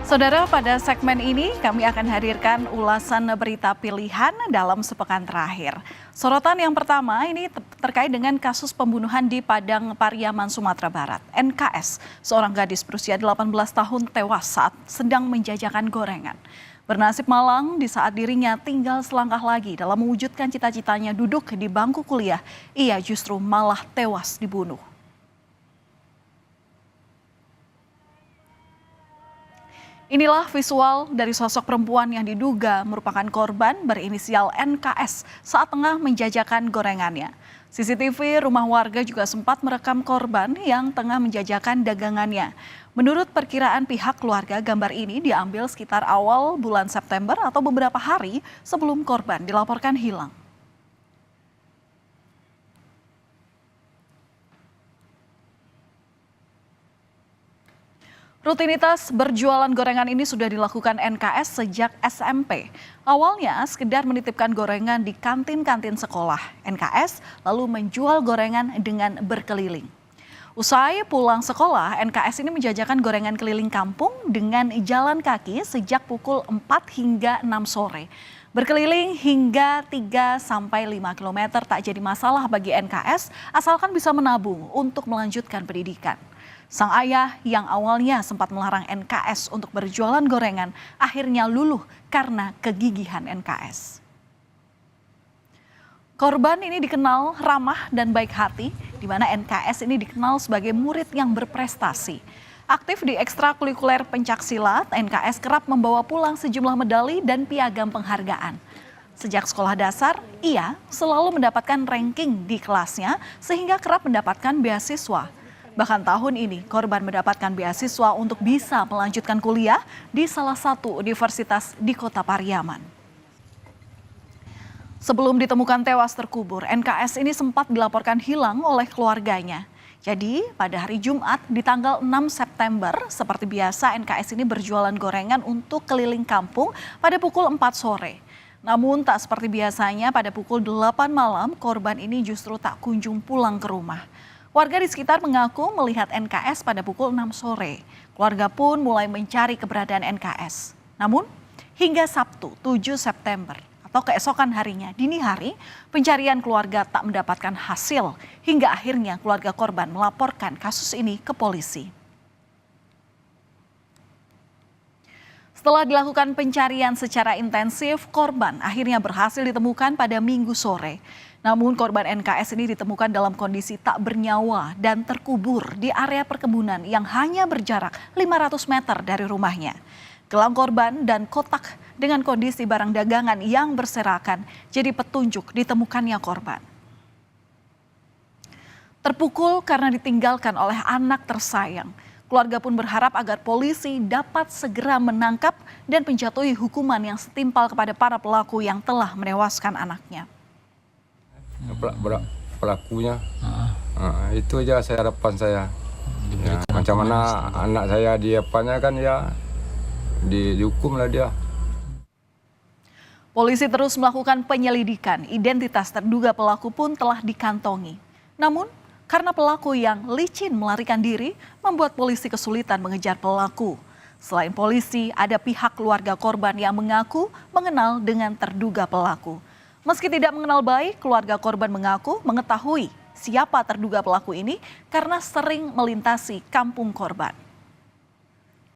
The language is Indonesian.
Saudara, pada segmen ini kami akan hadirkan ulasan berita pilihan dalam sepekan terakhir. Sorotan yang pertama ini terkait dengan kasus pembunuhan di Padang Pariaman, Sumatera Barat. NKS, seorang gadis berusia 18 tahun tewas saat sedang menjajakan gorengan. Bernasib malang di saat dirinya tinggal selangkah lagi dalam mewujudkan cita-citanya duduk di bangku kuliah, ia justru malah tewas dibunuh. Inilah visual dari sosok perempuan yang diduga merupakan korban berinisial NKS saat tengah menjajakan gorengannya. CCTV rumah warga juga sempat merekam korban yang tengah menjajakan dagangannya. Menurut perkiraan pihak keluarga, gambar ini diambil sekitar awal bulan September atau beberapa hari sebelum korban dilaporkan hilang. Rutinitas berjualan gorengan ini sudah dilakukan NKS sejak SMP. Awalnya sekedar menitipkan gorengan di kantin-kantin sekolah. NKS lalu menjual gorengan dengan berkeliling. Usai pulang sekolah, NKS ini menjajakan gorengan keliling kampung dengan jalan kaki sejak pukul 4 hingga 6 sore. Berkeliling hingga 3-5 km tak jadi masalah bagi NKS asalkan bisa menabung untuk melanjutkan pendidikan. Sang ayah yang awalnya sempat melarang NKS untuk berjualan gorengan akhirnya luluh karena kegigihan NKS. Korban ini dikenal ramah dan baik hati, di mana NKS ini dikenal sebagai murid yang berprestasi. Aktif di ekstrakurikuler pencaksilat, NKS kerap membawa pulang sejumlah medali dan piagam penghargaan. Sejak sekolah dasar, ia selalu mendapatkan ranking di kelasnya sehingga kerap mendapatkan beasiswa. Bahkan tahun ini korban mendapatkan beasiswa untuk bisa melanjutkan kuliah di salah satu universitas di Kota Pariaman. Sebelum ditemukan tewas terkubur, NKS ini sempat dilaporkan hilang oleh keluarganya. Jadi pada hari Jumat di tanggal 6 September, seperti biasa NKS ini berjualan gorengan untuk keliling kampung pada pukul 4 sore. Namun tak seperti biasanya pada pukul 8 malam korban ini justru tak kunjung pulang ke rumah. Warga di sekitar mengaku melihat NKS pada pukul 6 sore. Keluarga pun mulai mencari keberadaan NKS. Namun hingga Sabtu 7 September atau keesokan harinya dini hari, pencarian keluarga tak mendapatkan hasil hingga akhirnya keluarga korban melaporkan kasus ini ke polisi. Setelah dilakukan pencarian secara intensif, korban akhirnya berhasil ditemukan pada Minggu sore. Namun korban NKS ini ditemukan dalam kondisi tak bernyawa dan terkubur di area perkebunan yang hanya berjarak 500 meter dari rumahnya. Gelang korban dan kotak dengan kondisi barang dagangan yang berserakan jadi petunjuk ditemukannya korban. Terpukul karena ditinggalkan oleh anak tersayang, keluarga pun berharap agar polisi dapat segera menangkap dan menjatuhi hukuman yang setimpal kepada para pelaku yang telah menewaskan anaknya. Pelakunya itu aja harapan saya ya, macam mana anak saya diapanya kan ya dihukum lah dia. Polisi terus melakukan penyelidikan, identitas terduga pelaku pun telah dikantongi. Namun karena pelaku yang licin melarikan diri membuat polisi kesulitan mengejar pelaku. Selain polisi, ada pihak keluarga korban yang mengaku mengenal dengan terduga pelaku. Meski tidak mengenal baik, keluarga korban mengaku mengetahui siapa terduga pelaku ini karena sering melintasi kampung korban.